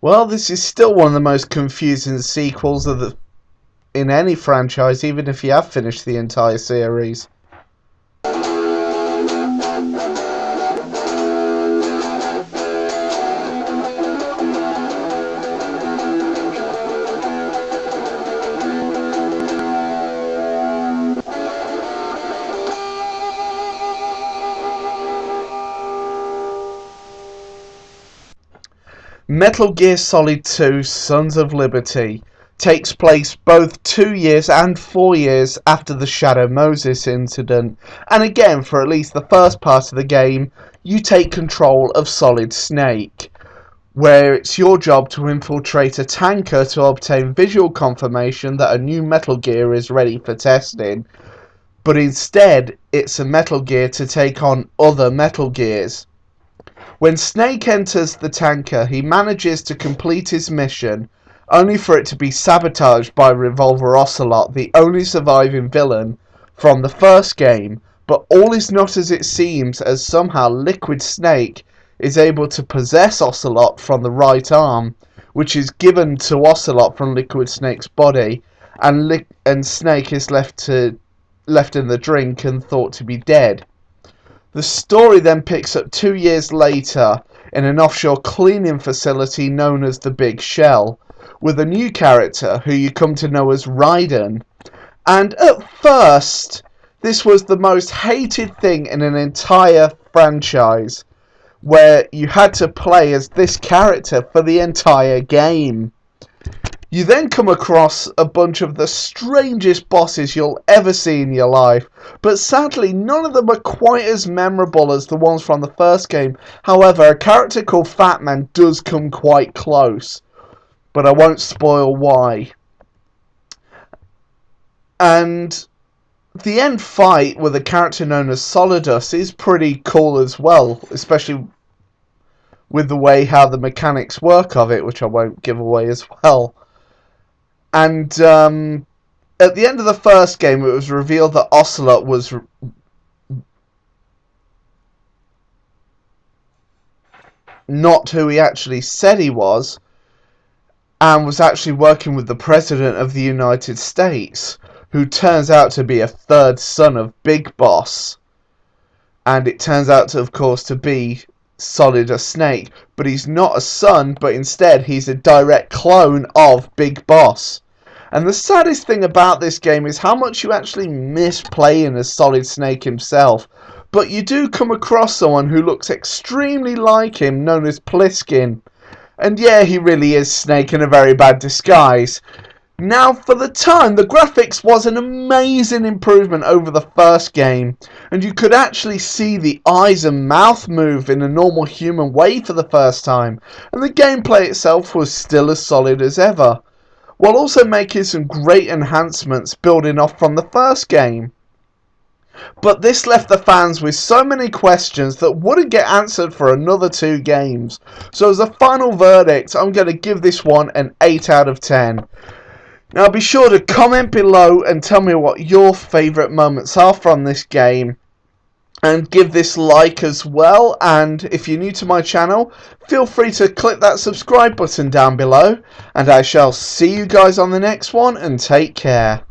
Well, this is still one of the most confusing sequels in any franchise, even if you have finished the entire series. Metal Gear Solid 2 Sons of Liberty takes place both 2 years and 4 years after the Shadow Moses incident, and again, for at least the first part of the game, you take control of Solid Snake, where it's your job to infiltrate a tanker to obtain visual confirmation that a new Metal Gear is ready for testing, but instead it's a Metal Gear to take on other Metal Gears. When Snake enters the tanker, he manages to complete his mission, only for it to be sabotaged by Revolver Ocelot, the only surviving villain from the first game. But all is not as it seems, as somehow Liquid Snake is able to possess Ocelot from the right arm, which is given to Ocelot from Liquid Snake's body, and Snake is left in the drink and thought to be dead. The story then picks up 2 years later in an offshore cleaning facility known as the Big Shell, with a new character who you come to know as Raiden. And at first, this was the most hated thing in an entire franchise, where you had to play as this character for the entire game. You then come across a bunch of the strangest bosses you'll ever see in your life, but sadly none of them are quite as memorable as the ones from the first game. However, a character called Fat Man does come quite close, but I won't spoil why. And the end fight with a character known as Solidus is pretty cool as well, especially with the way how the mechanics work of it, which I won't give away as well. And at the end of the first game, it was revealed that Ocelot was not who he actually said he was, and was actually working with the President of the United States, who turns out to be a third son of Big Boss. And it turns out to, of course, to be Solid Snake, but he's not a son, but instead he's a direct clone of Big Boss. And the saddest thing about this game is how much you actually miss playing as Solid Snake himself, but you do come across someone who looks extremely like him, known as Pliskin. And yeah, he really is Snake in a very bad disguise. Now, for the time, the graphics was an amazing improvement over the first game, and you could actually see the eyes and mouth move in a normal human way for the first time, and the gameplay itself was still as solid as ever, while also making some great enhancements building off from the first game. But this left the fans with so many questions that wouldn't get answered for another 2 games, so as a final verdict, I'm going to give this one an 8 out of 10. Now be sure to comment below and tell me what your favourite moments are from this game. And give this like as well, and if you're new to my channel, feel free to click that subscribe button down below. And I shall see you guys on the next one, and take care.